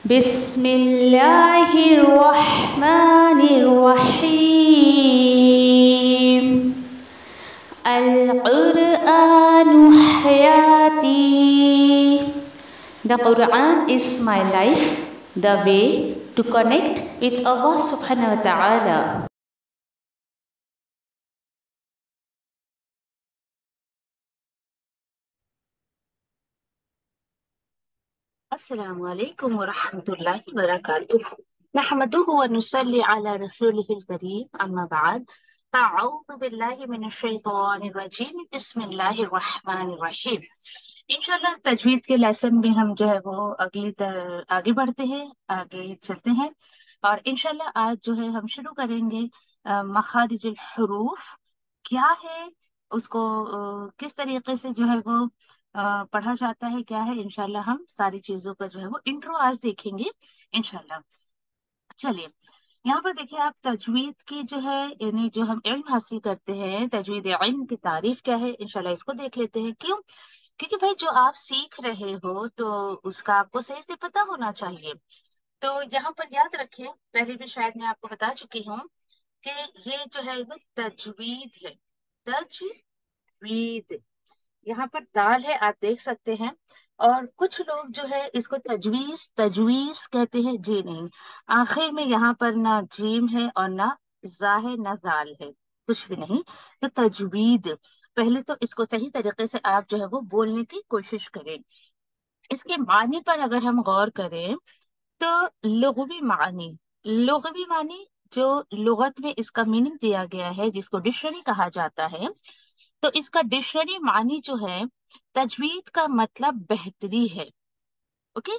بسم الله الرحمن الرحيم. القرآن حياتي. The Quran is my life, the way to connect with Allah subhanahu wa ta'ala. السلام عليكم ورحمة الله وبركاته. نحمده ونصلي على رسوله الكريم أما بعد أعوذ بالله من الشيطان الرجيم بسم الله الرحمن الرحيم. इंशाल्लाह तजवीद के लेसन में हम जो है वो आगे बढ़ते हैं, आगे चलते हैं और इंशाल्लाह आज जो है हम शुरू करेंगे मखारिजुल हुरूफ क्या है, उसको किस तरीके से जो है वो पढ़ा जाता है, क्या है। इंशाल्लाह हम सारी चीजों का जो है वो इंट्रो आज देखेंगे इंशाल्लाह। चलिए, यहाँ पर देखिए आप तजवीद की जो है यानी जो हम इल्म हासिल करते हैं, तजवीद इल्म की तारीफ क्या है, इंशाल्लाह इसको देख लेते हैं। क्यों? क्योंकि भाई जो आप सीख रहे हो तो उसका आपको सही से पता होना चाहिए। तो यहाँ पर याद रखिए, पहले भी शायद मैं आपको बता चुकी हूँ कि ये जो है वो तजवीद है। तजवीद, यहाँ पर दाल है, आप देख सकते हैं। और कुछ लोग जो है इसको तजवीज तजवीज कहते हैं, जी नहीं। आखिर में यहाँ पर ना जीम है और ना जा है ना जाल है, कुछ भी नहीं। तो तजवीद, पहले तो इसको सही तरीके से आप जो है वो बोलने की कोशिश करें। इसके मानी पर अगर हम गौर करें तो लुग़वी मानी जो लुगत में इसका मीनिंग दिया गया है, जिसको डिक्शनरी कहा जाता है, तो इसका डिक्शनरी मानी जो है, तजवीद का मतलब बेहतरी है। ओके,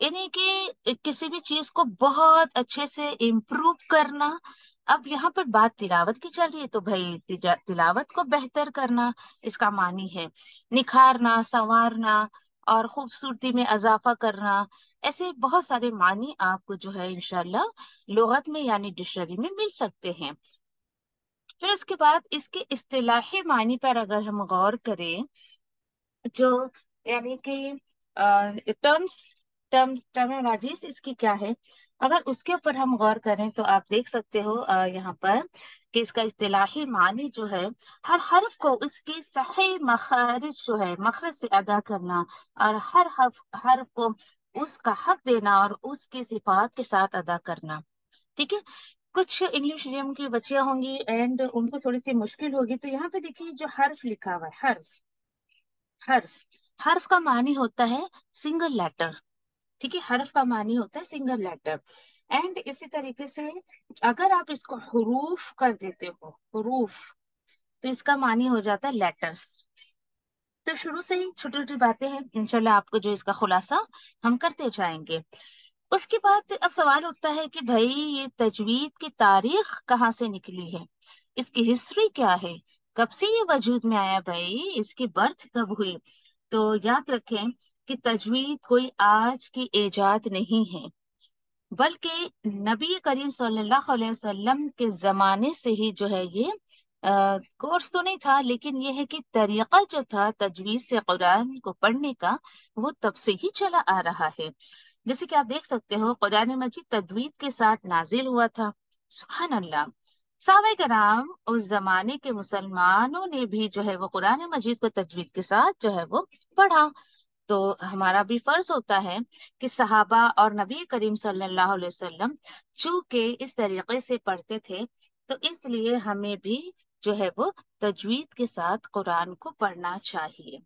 यानी कि किसी भी चीज को बहुत अच्छे से इम्प्रूव करना। अब यहाँ पर बात तिलावत की चल रही है तो भाई तिलावत को बेहतर करना इसका मानी है। निखारना, संवारना और खूबसूरती में इजाफा करना, ऐसे बहुत सारे मानी आपको जो है इंशाल्लाह लुगत में यानी डिक्शनरी में मिल सकते हैं। फिर उसके बाद इसके इस्तिलाही मानी पर अगर हम गौर करें, जो यानी कि टर्म्स टर्मिनोलॉजीज इसकी क्या है, अगर उसके ऊपर हम गौर करें तो आप देख सकते हो यहाँ पर कि इसका इस्तिलाही मानी जो है, हर हर्फ को उसकी सही मखारिज जो है मखरज से अदा करना, और हर हर्फ को उसका हक देना और उसकी सिफात के साथ अदा करना। ठीक है। कुछ इंग्लिश मीडियम की बच्चियां होंगी एंड उनको थोड़ी सी मुश्किल होगी, तो यहाँ पे देखिए जो हर्फ लिखा हुआ है, हर्फ हर्फ का मानी होता है सिंगल लेटर। ठीक है, हर्फ का मानी होता है सिंगल लेटर। एंड इसी तरीके से अगर आप इसको हुरूफ कर देते हो, हुरूफ, तो इसका मानी हो जाता है लेटर्स। तो शुरू से ही छोटी छोटी बातें हैं, इंशाल्लाह आपको जो इसका खुलासा हम करते जाएंगे। उसके बाद अब सवाल उठता है कि भाई ये तजवीद की तारीख कहाँ से निकली है, इसकी हिस्ट्री क्या है, कब से ये वजूद में आया, भाई इसकी बर्थ कब हुई। तो याद रखें कि तजवीद कोई आज की इजाद नहीं है, बल्कि नबी करीम सल्लल्लाहु अलैहि वसल्लम के जमाने से ही जो है ये कोर्स तो नहीं था, लेकिन ये है कि तरीका जो था तजवीद से कुरान को पढ़ने का, वो तब से ही चला आ रहा है। जैसे कि आप देख सकते हो कुरान मजीद तजवीद के साथ नाजिल हुआ था। सुभान अल्लाह। साहबा कराम उस जमाने के मुसलमानों ने भी जो है वो कुरान मजीद को तजवीद के साथ जो है वो पढ़ा। तो हमारा भी फर्ज होता है कि सहाबा और नबी करीम सल्लल्लाहु अलैहि वसल्लम चूंकि इस तरीके से पढ़ते थे, तो इसलिए हमें भी जो है वो तजवीद के साथ कुरान को पढ़ना चाहिए।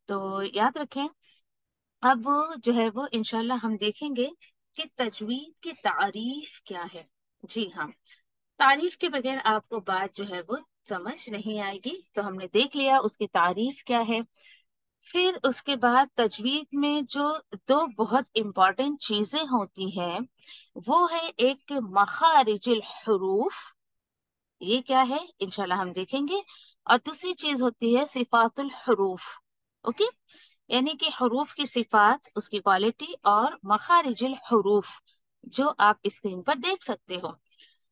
तो याद रखें, अब जो है वो इंशाल्लाह हम देखेंगे कि तजवीद की तारीफ क्या है। जी हाँ, तारीफ के बगैर आपको बात जो है वो समझ नहीं आएगी। तो हमने देख लिया उसकी तारीफ क्या है। फिर उसके बाद तजवीद में जो दो बहुत इम्पोर्टेंट चीजें होती हैं, वो है एक मखारिजुल हुरूफ, ये क्या है इंशाल्लाह हम देखेंगे। और दूसरी चीज होती है सिफातुल हुरूफ। ओके, यानी कि हुरूफ की सिफात, उसकी क्वालिटी, और मखारिजुल हुरूफ जो आप स्क्रीन पर देख सकते हो।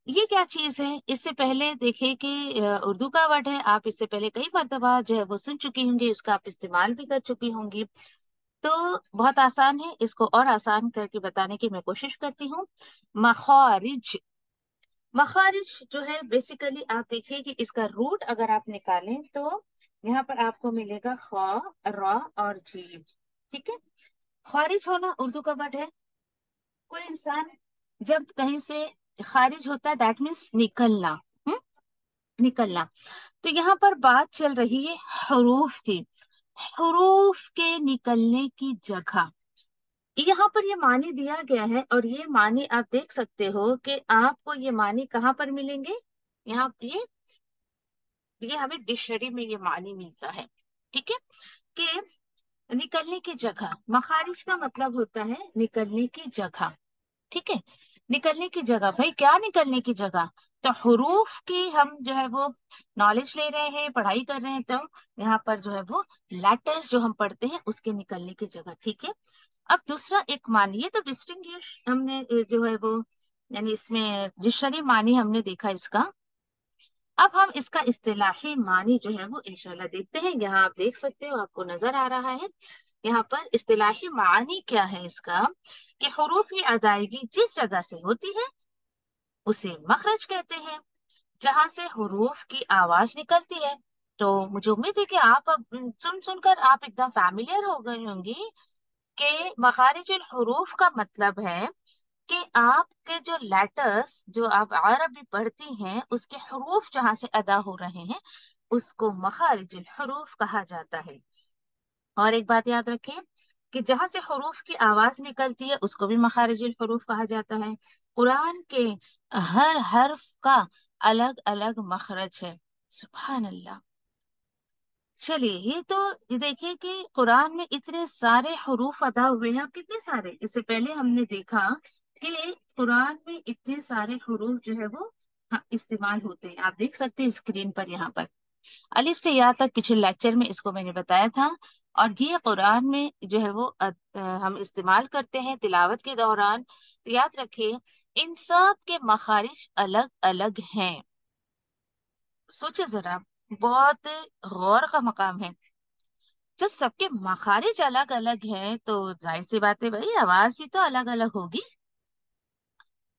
ये क्या चीज है, इससे पहले देखिए कि उर्दू का वर्ड है, आप इससे पहले कई मर्तबा जो है वो सुन चुकी होंगी, उसका आप इस्तेमाल भी कर चुकी होंगी। तो बहुत आसान है, इसको और आसान करके बताने की मैं कोशिश करती हूँ। मखारिज, मखारिज जो है बेसिकली आप देखिए कि इसका रूट अगर आप निकालें तो यहाँ पर आपको मिलेगा खा, रा और जीम। ठीक है। खारिज होना उर्दू का वर्ड है। कोई इंसान जब कहीं से खारिज होता है दैट मीन्स निकलना। हम्म, निकलना। तो यहाँ पर बात चल रही है हरूफ की, हरूफ के निकलने की जगह। यहाँ पर ये मानी दिया गया है और ये मानी आप देख सकते हो कि आपको ये मानी कहाँ पर मिलेंगे। यहाँ पे ये हमें डिक्शनरी में ये मानी मिलता है। ठीक है। कि निकलने की जगह, मखारिज का मतलब होता है निकलने की जगह। ठीक है। निकलने की जगह, भाई क्या निकलने की जगह? तो हुरूफ की हम जो है वो नॉलेज ले रहे हैं, पढ़ाई कर रहे हैं, तो यहाँ पर जो है वो लेटर्स जो हम पढ़ते हैं उसके निकलने की जगह। ठीक है। अब दूसरा एक मानिए तो डिस्टिंग्विश हमने जो है वो यानी इसमें डिक्शनरी मानी हमने देखा इसका। अब हम इसका इस्तिलाही मानी जो है वो इंशाल्लाह देखते हैं। यहाँ आप देख सकते हो, आपको नजर आ रहा है यहाँ पर इस्तिलाही मानी क्या है इसका, कि हुरूफ की अदायगी जिस जगह से होती है उसे मखरज कहते हैं, जहां से हुरूफ की आवाज निकलती है। तो मुझे उम्मीद है कि आप अब सुन सुनकर आप एकदम फैमिलियर हो गई होंगी कि मखारिजुल हुरूफ का मतलब है कि आपके जो लेटर्स जो आप अरबी पढ़ती हैं उसके हरूफ जहां से अदा हो रहे हैं उसको मखारिजुल हरूफ कहा जाता है। और एक बात याद रखें कि जहां से हरूफ की आवाज निकलती है उसको भी मखारिजुल हरूफ कहा जाता है। कुरान के हर हर्फ का अलग अलग मखरज है। सुभान अल्लाह। चलिए, ये देखिए कि कुरान में इतने सारे हरूफ अदा हुए हैं। अब कितने सारे, इससे पहले हमने देखा कि कुरान में इतने सारे हरूफ जो है वो इस्तेमाल होते हैं। आप देख सकते हैं स्क्रीन पर यहाँ पर अलिफ से या तक पिछले लेक्चर में इसको मैंने बताया था। और ये कुरान में जो है वो हम इस्तेमाल करते हैं तिलावत के दौरान। तो याद रखें इन सब के मखारिज अलग अलग हैं। सोचे जरा, बहुत गौर का मकाम है। जब सबके मखारिज अलग अलग हैं तो जाहिर सी बात है भाई आवाज भी तो अलग अलग होगी।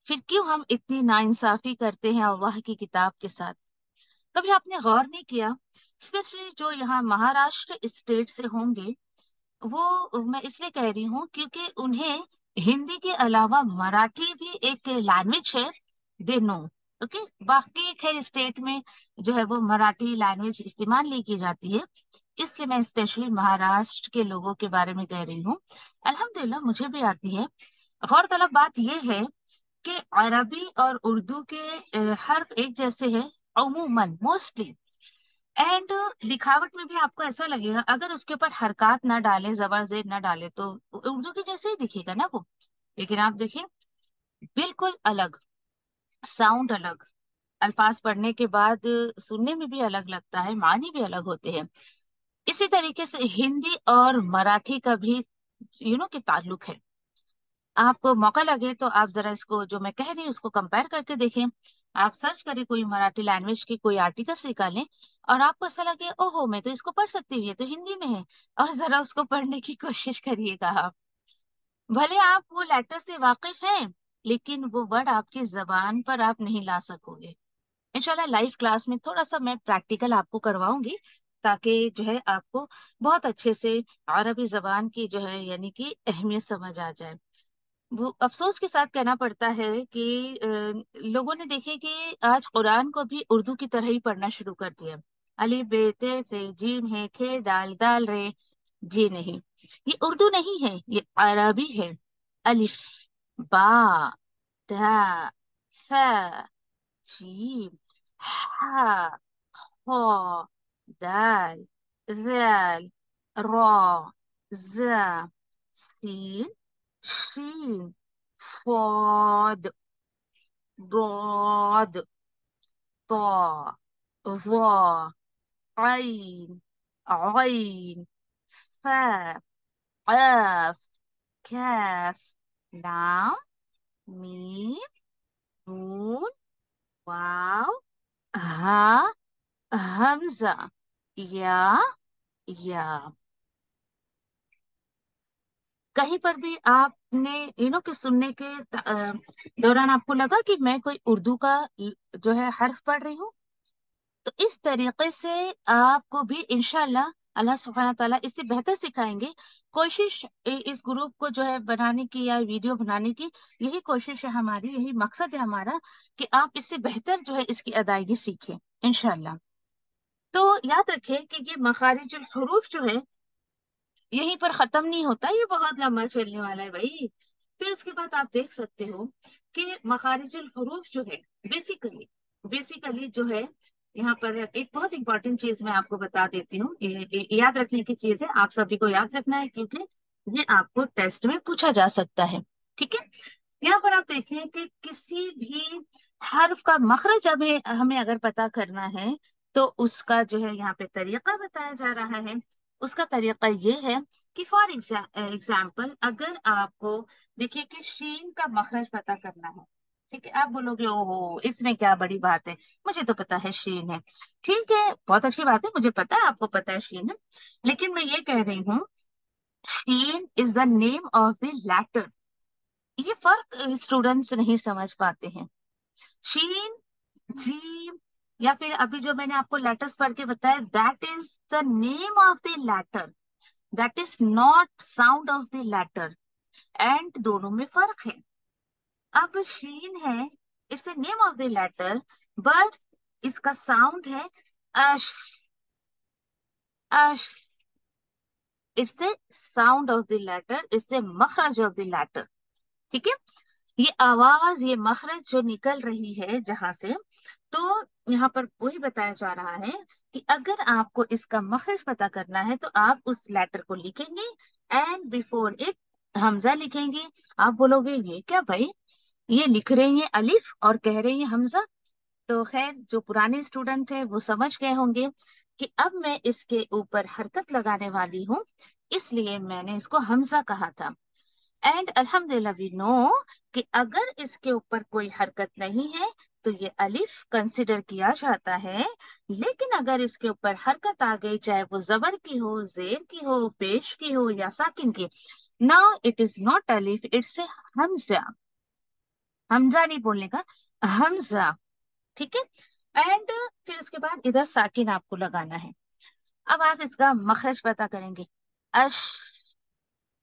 फिर क्यों हम इतनी नाइंसाफी करते हैं अल्लाह की किताब के साथ? कभी आपने गौर नहीं किया, स्पेशली जो यहाँ महाराष्ट्र स्टेट से होंगे, वो मैं इसलिए कह रही हूँ क्योंकि उन्हें हिंदी के अलावा मराठी भी एक लैंग्वेज है, दे नो। ओके, बाकी खैर स्टेट में जो है वो मराठी लैंग्वेज इस्तेमाल नहीं की जाती है, इसलिए मैं स्पेशली महाराष्ट्र के लोगों के बारे में कह रही हूँ। अल्हम्दुलिल्लाह मुझे भी आती है। गौरतलब बात यह है कि अरबी और उर्दू के हर्फ एक जैसे हैं अमूमन मोस्टली। एंड लिखावट में भी आपको ऐसा लगेगा अगर उसके ऊपर हरकत ना डाले, जबर जेर ना डाले तो उर्दू के जैसे ही दिखेगा ना वो। लेकिन आप देखिए बिल्कुल अलग, साउंड अलग, अल्फाज पढ़ने के बाद सुनने में भी अलग लगता है, मानी भी अलग होते हैं। इसी तरीके से हिंदी और मराठी का भी कि ताल्लुक है। आपको मौका लगे तो आप जरा इसको जो मैं कह रही हूँ उसको कंपेयर करके देखें। आप सर्च करें कोई मराठी लैंग्वेज की कोई आर्टिकल्स निकालें और आपको ऐसा लगे ओहो मैं तो इसको पढ़ सकती हूँ, ये तो हिंदी में है, और जरा उसको पढ़ने की कोशिश करिएगा आप। भले आप वो लेटर से वाकिफ हैं लेकिन वो वर्ड आपकी जबान पर आप नहीं ला सकोगे। इंशाल्लाह लाइव क्लास में थोड़ा सा मैं प्रैक्टिकल आपको करवाऊंगी ताकि जो है आपको बहुत अच्छे से अरबी जबान की जो है यानी कि अहमियत समझ आ जाए। वो अफसोस के साथ कहना पड़ता है कि लोगों ने देखे कि आज कुरान को भी उर्दू की तरह ही पढ़ना शुरू कर दिया। अली बे ते से जीम है, खे दाल दाल रे। जी नहीं, ये उर्दू नहीं है, ये अरबी है। अलिफ, बा, ता, सा, जीम, हा, खा, दाल, ذال, را، زا، سين، شين، صاد، ضاد، طاء، ظا، عين، عين، فاء، قاف، كاف، لام، ميم، نون، واو، ها، همزة، يا، يا. कहीं पर भी आपने कि सुनने के दौरान आपको लगा कि मैं कोई उर्दू का जो है हर्फ पढ़ रही हूँ? तो इस तरीके से आपको भी इंशाल्लाह अल्लाह सुब्हानहू तआला इससे बेहतर सिखाएंगे। कोशिश इस ग्रुप को जो है बनाने की या वीडियो बनाने की यही कोशिश है हमारी, यही मकसद है हमारा कि आप इससे बेहतर जो है इसकी अदायगी सीखें इंशाल्लाह। तो याद रखें कि ये मखारिजुल हुरूफ जो है यहीं पर खत्म नहीं होता, ये बहुत लंबा चलने वाला है भाई। फिर उसके बाद आप देख सकते हो कि मखारिजुल हुरूफ जो है बेसिकली बेसिकली जो है यहाँ पर एक बहुत इंपॉर्टेंट चीज मैं आपको बता देती हूँ। ये याद रखने की चीज है, आप सभी को याद रखना है क्योंकि ये आपको टेस्ट में पूछा जा सकता है। ठीक है, यहाँ पर आप देखें कि किसी भी हर्फ का मखरज हमें हमें अगर पता करना है तो उसका जो है यहाँ पे तरीका बताया जा रहा है। उसका तरीका ये है कि फॉर एग्जाम्पल अगर आपको देखिए कि शीन का मखरज पता करना है, ठीक है, आप बोलोगे ओहो इसमें क्या बड़ी बात है, मुझे तो पता है शीन है। ठीक है, बहुत अच्छी बात है, मुझे पता है आपको पता है शीन है, लेकिन मैं ये कह रही हूँ sheen is the name of the letter. ये फर्क स्टूडेंट्स नहीं समझ पाते हैं। शीन, जीम, या फिर अभी जो मैंने आपको लेटर्स पढ़ के बताया that is the name of the letter, that is not sound of the letter. And दोनों में फर्क है। अब शीन है, it's the name of the letter, but इसका साउंड है अश, अश। It's the sound of the letter, it's the makhraj of the letter. ठीक है, ये आवाज, ये मखरज जो निकल रही है जहां से, तो यहाँ पर वही बताया जा रहा है कि अगर आपको इसका मखरज पता करना है तो आप उस लेटर को लिखेंगे एंड बिफोर इट हमजा लिखेंगे। आप बोलोगे ये क्या भाई, ये लिख रही है अलिफ और कह रही है हमजा। तो खैर जो पुराने स्टूडेंट है वो समझ गए होंगे कि अब मैं इसके ऊपर हरकत लगाने वाली हूँ, इसलिए मैंने इसको हमजा कहा था। एंड अल्हम्दुलिल्लाह वी नो कि अगर इसके ऊपर कोई हरकत नहीं है तो ये अलिफ कंसिडर किया जाता है, लेकिन अगर इसके ऊपर हरकत आ गई, चाहे वो जबर की हो, जेर की हो, पेश की हो या साकिन की, नाउ इट इज नॉट अलिफ, इट्स ए हमजा। हमजा नहीं बोलने का, हमजा। ठीक है, एंड फिर उसके बाद इधर साकिन आपको लगाना है। अब आप इसका मखरज पता करेंगे, अश,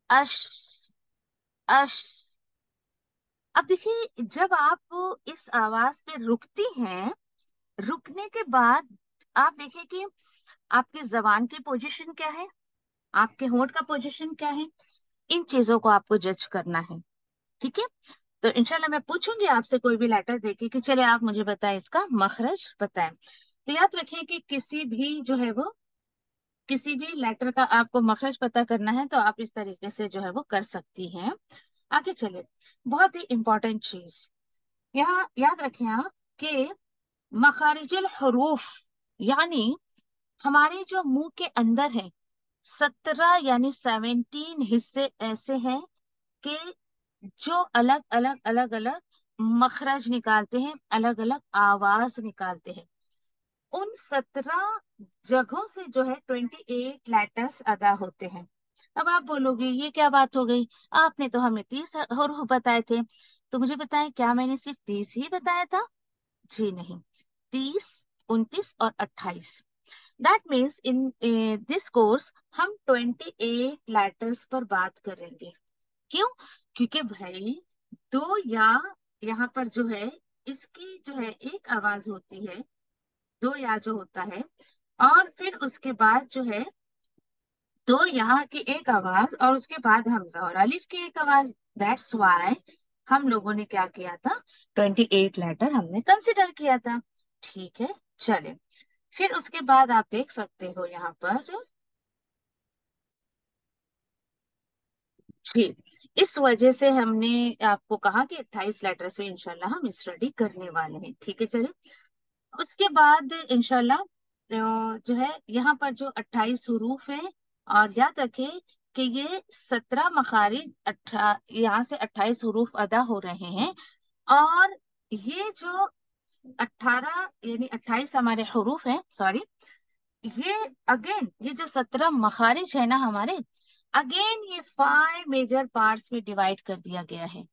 अश, अश। अब देखिए जब आप इस आवाज पे रुकती हैं, रुकने के बाद आप देखिए कि आपकी जबान की पोजीशन क्या है, आपके होंठ का पोजीशन क्या है, इन चीजों को आपको जज करना है। ठीक है, तो इंशाल्लाह मैं पूछूंगी आपसे कोई भी लेटर देके कि चले आप मुझे बताएं इसका मखरज बताएं। तो याद रखिए कि किसी भी जो है वो किसी भी लेटर का आपको मखरज पता करना है तो आप इस तरीके से जो है वो कर सकती हैं। आगे चले, बहुत ही इंपॉर्टेंट चीज यहाँ याद रखें आप कि मखारिजुल हुरूफ यानी हमारे जो मुंह के अंदर है 17 यानी 17 हिस्से ऐसे हैं कि जो अलग अलग अलग अलग मखरज निकालते हैं, अलग अलग आवाज निकालते हैं। उन 17 जगहों से जो है 28 लेटर्स अदा होते हैं। अब आप बोलोगे ये क्या बात हो गई, आपने तो हमें 30 हुरूफ बताए थे। तो मुझे बताएं क्या मैंने सिर्फ 30 ही बताया था? जी नहीं, 30, 29 और 28। That means in this course हम 28 लेटर्स पर बात करेंगे। क्यों? क्योंकि भाई दो या यहाँ पर जो है इसकी जो है एक आवाज होती है, दो या जो होता है, और फिर उसके बाद जो है दो यहाँ की एक आवाज और उसके बाद हमजा और अलिफ की एक आवाज। दैट्स वाई हम लोगों ने क्या किया था, 28 लेटर हमने कंसिडर किया था। ठीक है, चले फिर उसके बाद आप देख सकते हो यहाँ पर जी, इस वजह से हमने आपको कहा कि 28 लेटर्स में इंशाल्लाह हम स्टडी करने वाले हैं। ठीक है, चले उसके बाद इंशाल्लाह जो है यहाँ पर जो 28 हुरूफ है, और याद रखें कि ये 17 मखारिज यहाँ से 28 हुरूफ अदा हो रहे हैं, और ये जो 18 यानी 28 हमारे हुरूफ हैं, सॉरी, ये अगेन ये जो 17 मखारिज है ना हमारे, अगेन ये 5 मेजर पार्ट्स में डिवाइड कर दिया गया है,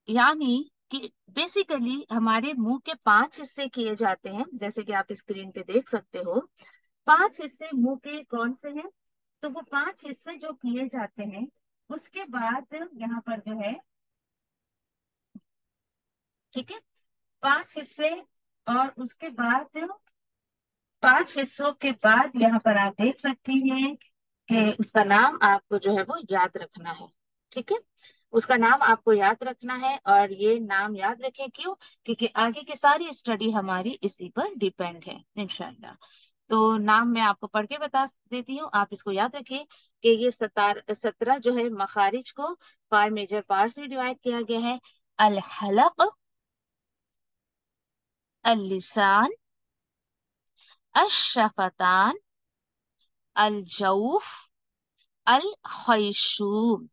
यानी कि बेसिकली हमारे मुंह के 5 हिस्से किए जाते हैं, जैसे कि आप स्क्रीन पे देख सकते हो। 5 हिस्से मुंह के कौन से हैं? तो वो 5 हिस्से जो किए जाते हैं, उसके बाद यहाँ पर जो है, ठीक है, 5 हिस्से, और उसके बाद 5 हिस्सों के बाद यहाँ पर आप देख सकती हैं कि उसका नाम आपको जो है वो याद रखना है। ठीक है, उसका नाम आपको याद रखना है, और ये नाम याद रखें क्यों? क्योंकि आगे की सारी स्टडी हमारी इसी पर डिपेंड है इंशाल्लाह। तो नाम मैं आपको पढ़ के बता देती हूँ, आप इसको याद रखें कि ये 17 जो है मखारिज को 5 मेजर पार्ट्स में डिवाइड किया गया है। अल हलक, अल लिसान, अशफतान, अल जौफ, अल खैशूम।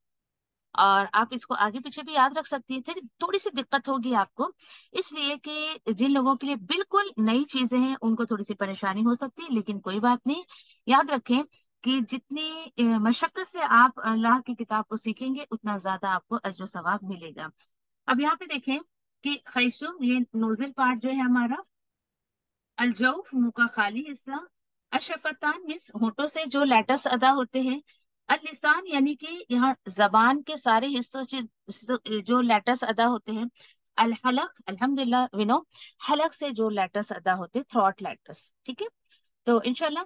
और आप इसको आगे पीछे भी याद रख सकती हैं, थोड़ी थोड़ी सी दिक्कत होगी आपको, इसलिए कि जिन लोगों के लिए बिल्कुल नई चीजें हैं उनको थोड़ी सी परेशानी हो सकती है, लेकिन कोई बात नहीं। याद रखें कि जितनी मशक्कत से आप अल्लाह की किताब को सीखेंगे उतना ज्यादा आपको अजर सवाब मिलेगा। अब यहाँ पे देखें कि खैशुम ये नोजल पार्ट जो है हमारा, अलजौफ मुंह का खाली हिस्सा, अशफतान मीन्स होठों से जो लेटर्स अदा होते हैं, अलिसान यानी कि यहाँ जबान के सारे हिस्सों से जो लेटर्स अदा होते हैं, अल हलक, अल्हम्दुलिल्लाह विनो, हलक से जो लेटर्स अदा होते हैं, थ्रॉट लेटर्स। ठीक है, तो इंशाल्लाह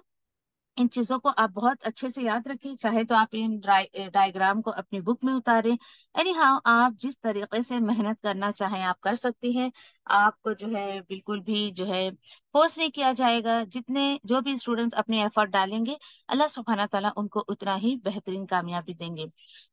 इन चीजों को आप बहुत अच्छे से याद रखें। चाहे तो आप इन डायग्राम को अपनी बुक में उतारें, एनी हाउ आप जिस तरीके से मेहनत करना चाहें आप कर सकती हैं। आपको जो है बिल्कुल भी जो है फोर्स नहीं किया जाएगा। जितने जो भी स्टूडेंट्स अपने एफर्ट डालेंगे, अल्लाह सुब्हाना ताला उनको उतना ही बेहतरीन कामयाबी देंगे।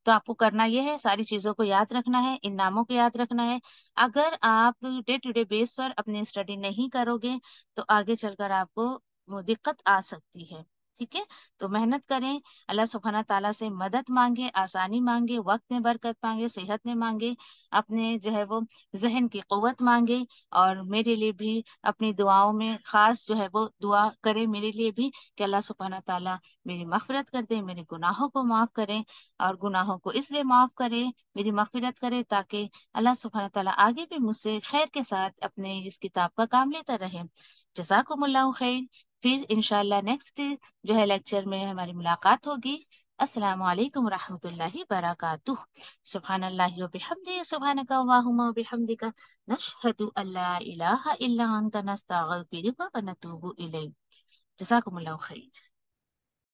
तो आपको करना यह है, सारी चीजों को याद रखना है, इन नामों को याद रखना है। अगर आप डे टू डे बेस पर अपनी स्टडी नहीं करोगे तो आगे चलकर आपको वो दिक्कत आ सकती है। ठीक है, तो मेहनत करें, अल्लाह सुब्हाना ताला से मदद मांगे, आसानी मांगे, वक्त में बरकत मांगे, सेहत में मांगे, अपने जो है वो जहन की कुव्वत मांगे। और मेरे लिए भी अपनी दुआओं में खास जो है वो दुआ करें मेरे लिए भी कि अल्लाह सुब्हाना ताला मेरी मगफिरत कर दे, मेरे गुनाहों को माफ करें। और गुनाहों को इसलिए माफ करे, मेरी मगफिरत करे, ताकि अल्लाह सुब्हाना ताला आगे भी मुझसे खैर के साथ अपने इस किताब का काम लेता रहे। जज़ाकुमुल्लाहु खैर। फिर इंशाल्लाह नेक्स्ट जो है लेक्चर में हमारी मुलाकात होगी। अस्सलामु अलैकुम रहमतुल्लाहि बरकातुह। सुब्हानल्लाहि व बिहम्दिही, सुब्हानका अल्लाहुम्मा व बिहम्दिका, नशहदु अल्ला इलाहा इल्ला अंता, नस्तगफिरुका व नतूबु इलैक। जज़ाकुमुल्लाहु खैर।